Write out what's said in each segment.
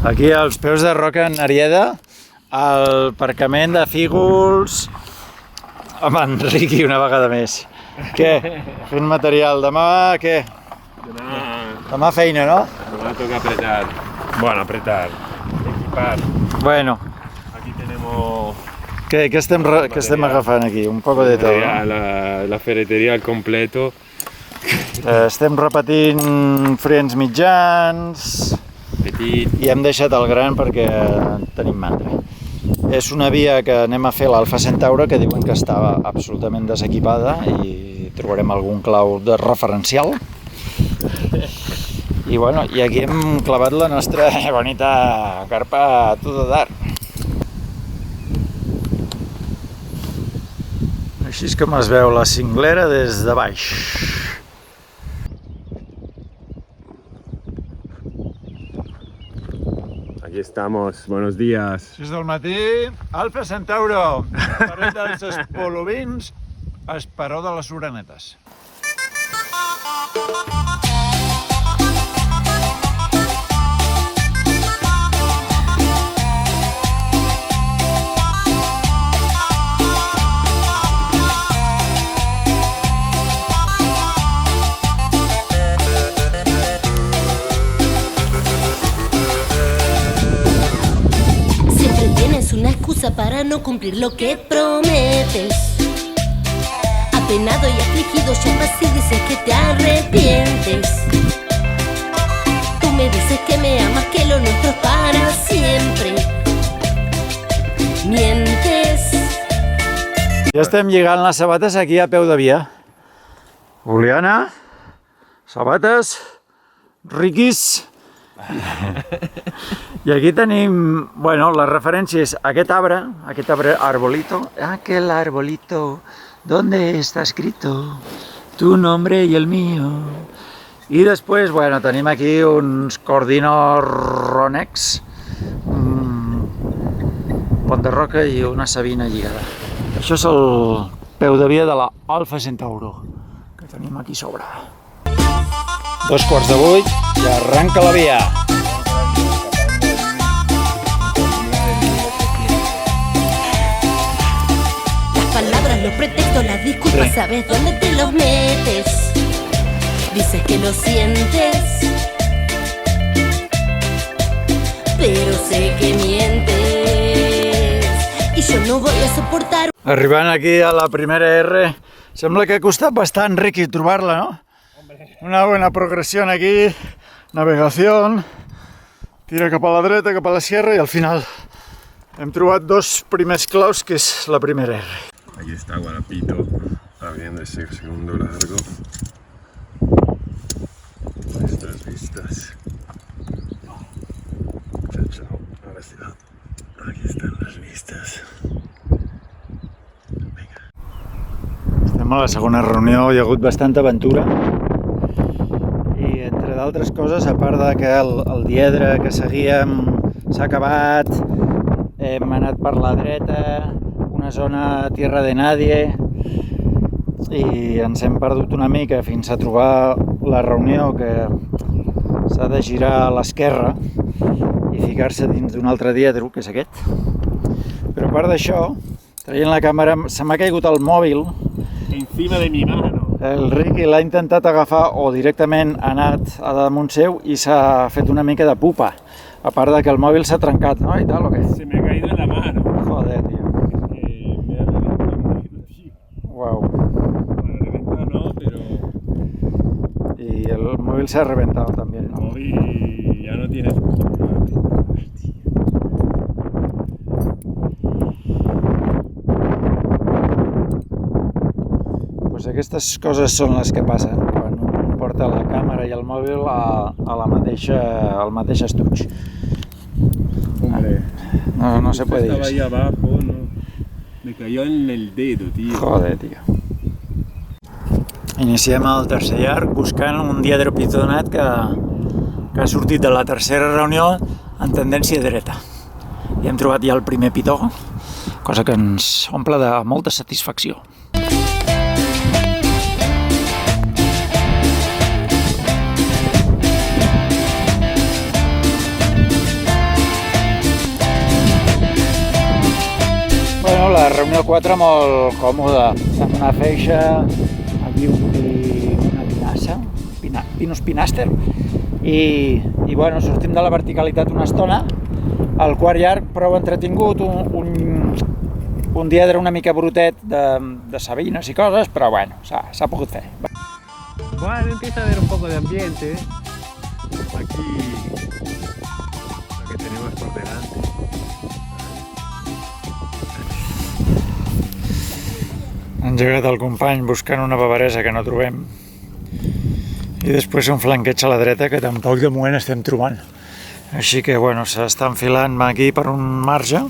Aquí als peus de Roca en Arieda, al aparcament de Fígols, amb en Riqui una vegada més. Què? Fent material. Demà què? Demà feina, no? Demà toca apretar. Bueno, apretar. Equipar. Bueno. Aquí tenemos... ¿Qué estem agafant aquí? Un poco de tot, no? La ferreteria al completo. Estem repetint frens mitjans Petit. i hem deixat el gran perquè tenim mandra. És una via que anem a fer l'Alfa Centauro que diuen que estava absolutament desequipada i trobarem algun clau de referencial. I bueno, i aquí hem clavat la nostra bonita carpa a todo dar. Així és com es veu la cinglera des de baix. Aquí estamos, buenos días. 6 del matí, Alfa Centauro. Parlem dels espolobins, esperó de les orenetes. Una excusa para no cumplir lo que prometes. Apenado y afligido llamas y dices que te arrepientes. Tú me dices que me amas, que lo nuestro es para siempre. Mientes. Ja estem lligant les sabates aquí a peu de via. Juliana, sabates, Riquis. I aquí tenim, bueno, la referència és aquest arbre arbolito, aquel arbolito, ¿dónde está escrito tu nombre y el mío? I després, bueno, tenim aquí uns cordinos ronecs, un pont de roca i una sabina lligada. Això és el peu de via de la Alfa Centauro, que tenim aquí sobre. 7:45 i arranca la via. Las palabras, los pretextos, las disculpas, sabes dónde te los metes. Dices que lo sientes, pero sé que mientes. I jo no voy a soportar. Arribant aquí a la primera R, sembla que ha costat bastant, Riqui, trobar-la, no? Una buena progresión aquí, navegación, tira cap a la dreta, cap a l'esquerra i al final hem trobat dos primers claus que és la primera R. Aquí está Guarapito, abriendo ese segundo largo. Nuestras vistas. Chao, ahora sí va. Aquí están las vistas. Venga. Estem a la segona reunió, hi ha hagut bastanta aventura. I entre d'altres coses, a part de que el diedre que seguíem s'ha acabat, hem anat per la dreta, una zona tierra de nadie, i ens hem perdut una mica fins a trobar la reunió que s'ha de girar a l'esquerra i ficar-se dins d'un altre diedro, que és aquest. Però a part d'això, traient la càmera, se m'ha caigut el mòbil. Encima de mi mano. El Riqui l'ha intentat agafar o directament ha anat a damunt seu i s'ha fet una mica de pupa. A part de que el mòbil s'ha trencat, ¿no? I tal, ¿o qué? Se me ha caído en la mano. Joder, tío. Me ha reventado el móvil, tío. Wow. Bueno, reventado no, pero... Y el móvil se ha reventado también, El ¿no? móvil ya no tienes botón para apretar, tío. Pues aquestes coses són les que passen quan un porta la càmera i el mòbil al mateix estuig. Hombre, No se puede estaba ir. ahí abajo, no. Me cayó en el dedo, tío. Joder, tío. Iniciem el tercer llarg buscant un diedre pitonat que ha sortit de la tercera reunió en tendència dreta. I hem trobat ja el primer pitó, cosa que ens omple de molta satisfacció. la reunió 4 molt còmoda, amb una feixa, aquí una pinassa, Pinus Pinaster, i bueno, sortim de la verticalitat una estona, el quart llarg prou entretingut, un diedre una mica brutet de sabines i coses, però bueno, s'ha pogut fer. Bueno, empieza a haber un poco de ambiente. Aquí lo que tenemos por delante. Ha engegat el company buscant una bavaresa que no trobem. I després un flanqueig a la dreta que tampoc de moment estem trobant. Així que bueno, s'està enfilant aquí per un marge.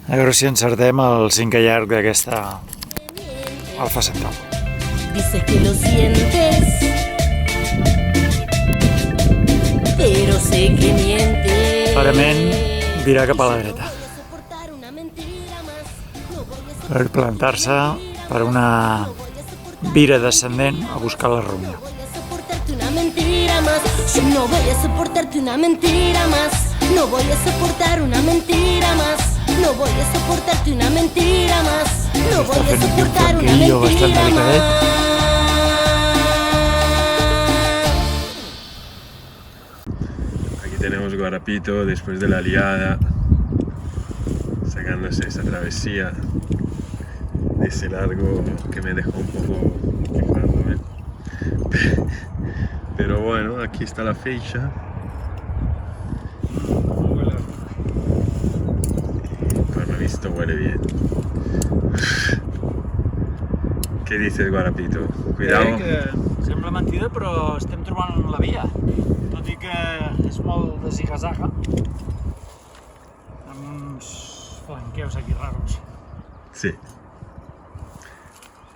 A veure si encertem el 5è llarg d'aquesta Alfa Centaur. Dices que lo sientes, pero sé que mientes. Clarament virà cap a la dreta per plantar-se per una vira descendent a buscar la reunió. Yo no voy a soportarte una mentira más. No voy a soportar una mentira más. No voy a soportarte una mentira más. No voy a soportar una mentira más. Aquí tenemos Guarapito después de la liada, sacándose esa travesía de ese largo que me dejó un poco quejándome. Pero bueno, aquí está la fecha. Por lo visto huele bien. ¿Qué dices, Guarapito? Cuidado. Que sembla mentida, però estem trobant la via. Tot i que és molt de ziga-zaga, amb uns flanqueos aquí raros. Sí.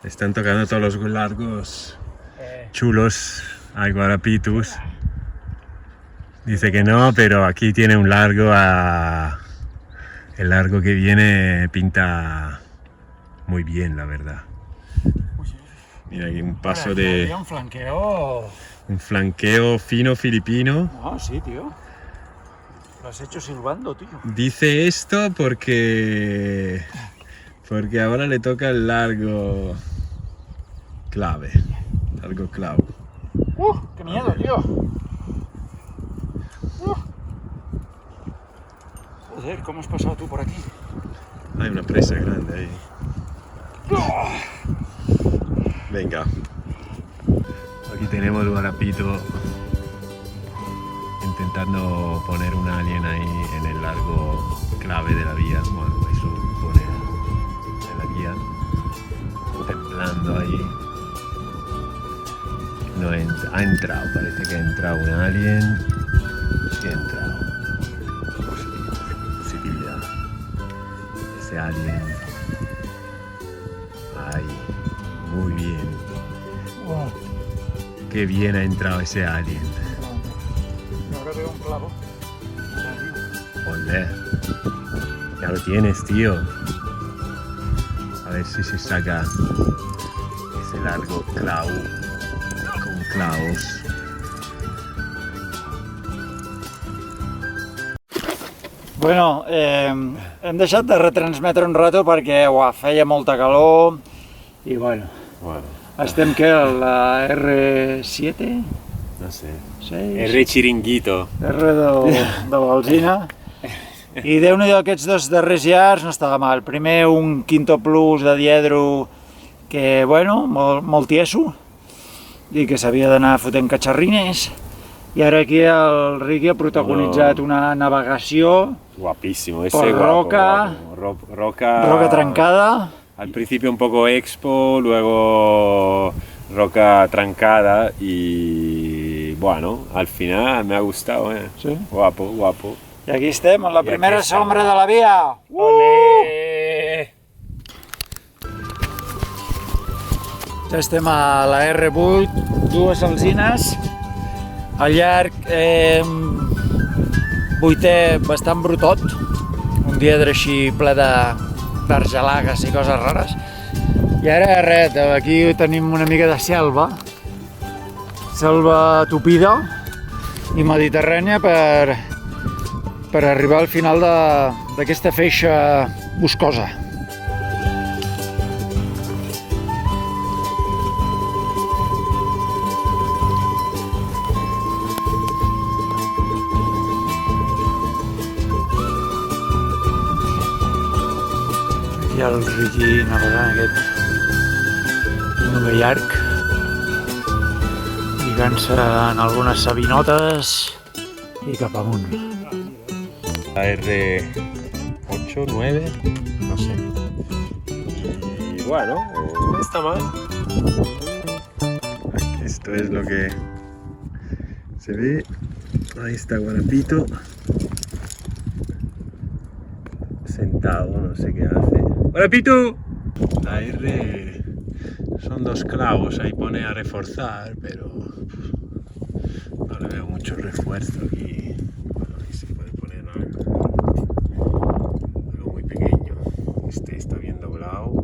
Están tocando todos los largos chulos a Guarapitus. Dice que no, pero aquí tiene un largo el largo que viene pinta muy bien, la verdad. Mira aquí un paso de... Un flanqueo... Un flanqueo fino filipino. No, sí, tío. Lo has hecho silbando, tío. Dice esto porque ahora le toca el largo clave. Largo clavo. ¡Qué miedo, tío! Joder, ¿cómo has pasado tú por aquí? Hay una presa grande ahí. Venga. Aquí tenemos Guarapito intentando poner un alien ahí en el largo clave de la vía. Bueno, eso pone en la guía. Temblando ahí. No ha entrado, parece que ha entrado un alien. Sí ha entrado. Posibilidad. Ese alien. Ahí. Muy bien. Qué bien ha entrado ese alien. Ahora veo un clavo. Olé. Ya lo tienes, tío. A ver si se saca ese largo clavo con clavos. Bueno, hem deixat de retransmetre un rato perquè feia molta calor i bueno, estem que a la R7? No sé. 6? R chiringuito. R de l'Alzina. I Déu-n'hi-do, aquests dos darrers llargs no estava mal. Primer un Quinto Plus de diedro que, bueno, molt tieso i que s'havia d'anar fotent catxarrines. I ara aquí el Ricky ha protagonitzat una navegació guapísimo, ese por roca, roca trancada. Al principio un poco expo, luego roca trancada y bueno, al final me ha gustado, Sí. Guapo, guapo. I aquí estem, en la primera sombra de la via. ¡Olé! Ja estem a la R8, dues alzines. Al llarg, vuitè bastant brutot, un diedre així ple d'argelagues i coses rares. I ara res, aquí tenim una mica de selva tupida i mediterrània per arribar al final d'aquesta feixa boscosa. hi ha el Riqui navegant aquest nube llarg, lligant-se en algunes sabinotes i cap amunt. La R8, 9, no sé. Y bueno, no está mal. Esto es lo que se ve. Ahí está Guarapito. Sentado, no sé qué hace. ¡Guarapito! La R son 2 clavos, ahí pone a reforzar, pero no le veo mucho refuerzo aquí. Bueno, ahí se puede poner algo muy pequeño. Este está bien doblado.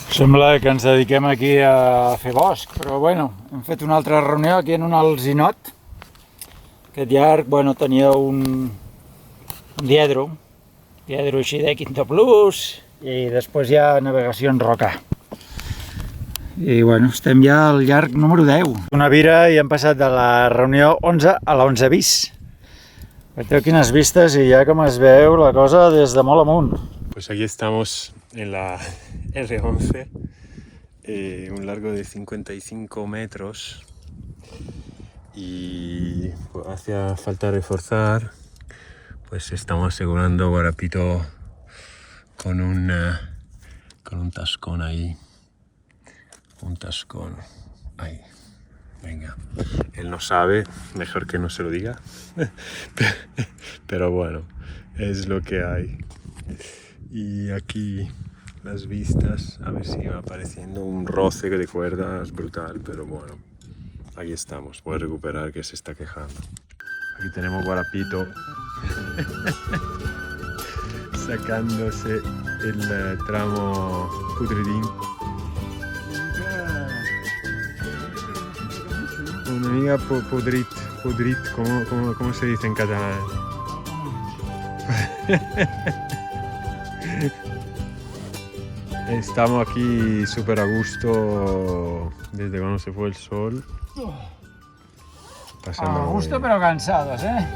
Sembla que ens dediquem aquí a fer bosc, però bueno, hem fet una altra reunió aquí en un alzinot. Aquest llarg, bueno, tenia un diedro així de Quinto Plus, i després hi ha navegació en roca. I bueno, estem ja al llarg número 10. Una vira i hem passat de la reunió 11 a la 11 bis. Veieu quines vistes i ja com es veu la cosa des de molt amunt. Pues aquí estamos en la R11, un largo de 55 metros y pues, hacía falta reforzar, pues estamos asegurando Guarapito con un tascón ahí, un tascón ahí. Venga, él no sabe, mejor que no se lo diga, pero bueno, es lo que hay. Y aquí las vistas, a ver si va apareciendo un roce de cuerdas brutal, pero bueno, aquí estamos, voy a recuperar que se está quejando. Aquí tenemos Guarapito sacándose el tramo pudridín. Una amiga pudrit, ¿cómo se dice en catalán? Estamos aquí súper a gusto desde cuando se fue el sol. Pasando A gusto pero cansados, ¿eh?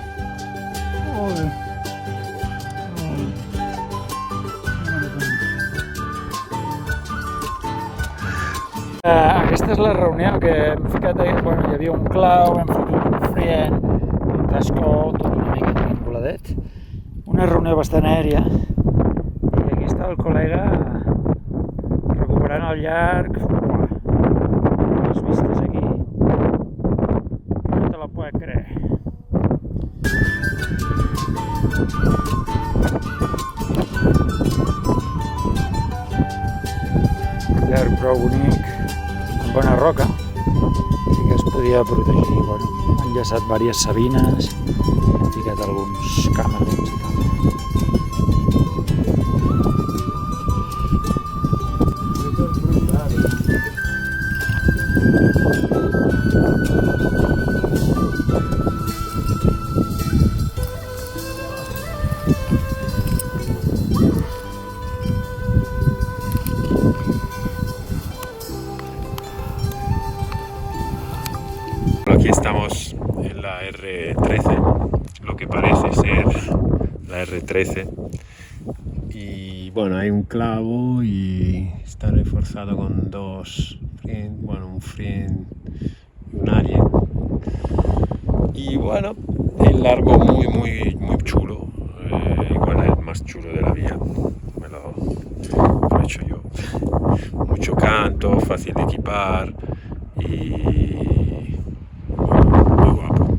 Aquesta és la reunió que hem ficat, bueno, hi havia un clau, hem fotut un frient, un tascó, tot una mica trianguladet. Una reunió bastant aèria. I aquí està el col·lega recuperant el llarg. Les vistes aquí, no te la puedes creer. Llarg prou bonic, amb bona roca, i que es podia protegir. Bueno, han enllaçat diverses sabines, han ficat alguns càmerons i tal. Aquí estamos en la R13, lo que parece ser la R13, y bueno, hay un clavo y está reforzado con dos frien, bueno, un frien y un arie, y bueno, el largo muy chulo, igual el más chulo de la vía, me lo he hecho yo, mucho canto, fácil de equipar y muy guapo.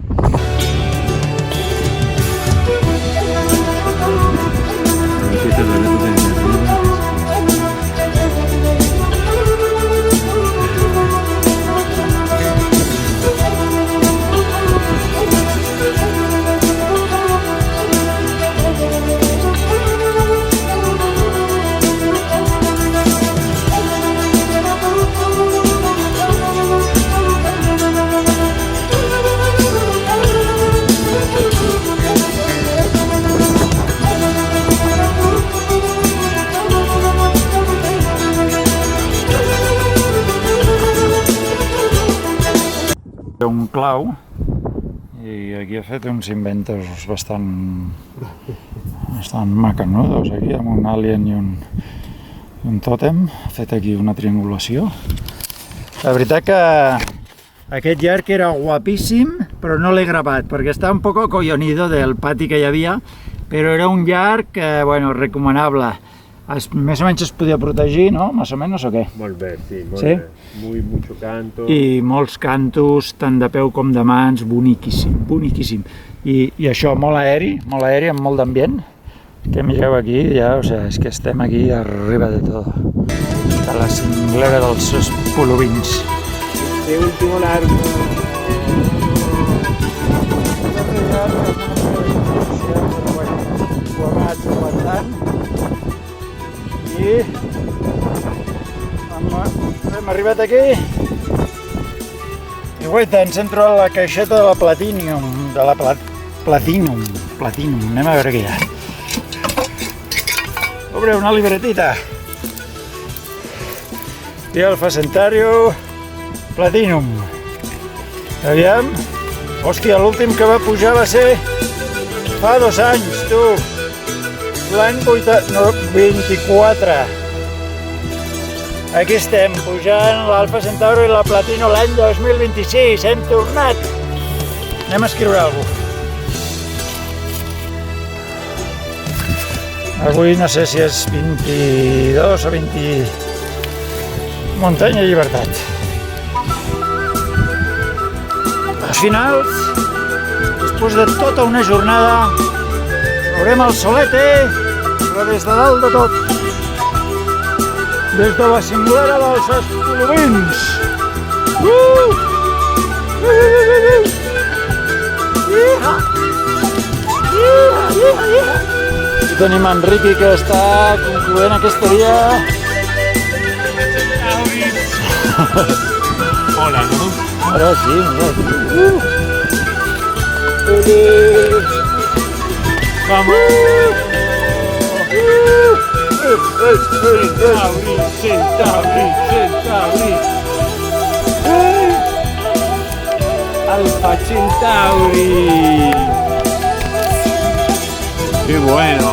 Un clau i i aquí ha fet uns inventors bastant maques, no? Veus aquí amb un alien i un tòtem, ha fet aquí una triangulació. La veritat que aquest llarg era guapíssim, però no l'he gravat, perquè està un poco collonido del pati que hi havia, però era un llarg, bueno, recomanable. Més o menys es podia protegir, no? Més o menys, o què? Molt bé, sí, molt Sí? bé. Mucho canto. I molts cantos, tant de peu com de mans, boniquíssim, boniquíssim. I això, molt aeri, amb molt d'ambient. Que mireu aquí, ja, o sigui, és que estem aquí arriba de tot. De la cinglera dels espolubins. Este último largo. I hem arribat aquí i guaita, ens hem trobat la caixeta de la Platinum, Platinum, anem a veure què hi ha. Obre una libretita i Alfa Centauro Platinum. Aviam, hòstia, l'últim que va pujar va ser fa 2 anys, tu. L'any 24. Aquí estem, pujant l'Alfa Centauro i la Platino l'any 2026. Hem tornat. Anem a escriure alguna cosa. Avui no sé si és 22 o 20... Muntanya i llibertat. Als finals, després de tota una jornada, veurem el solete, però des de dalt de tot. Des de la cinglera dels espolubins. Aquí tenim en Riqui, que està concloent aquesta dia. Hola, ¿no? Ara sí, mira. ¡Vamos! Centauri. Alfa Centauri. ¡Qué bueno!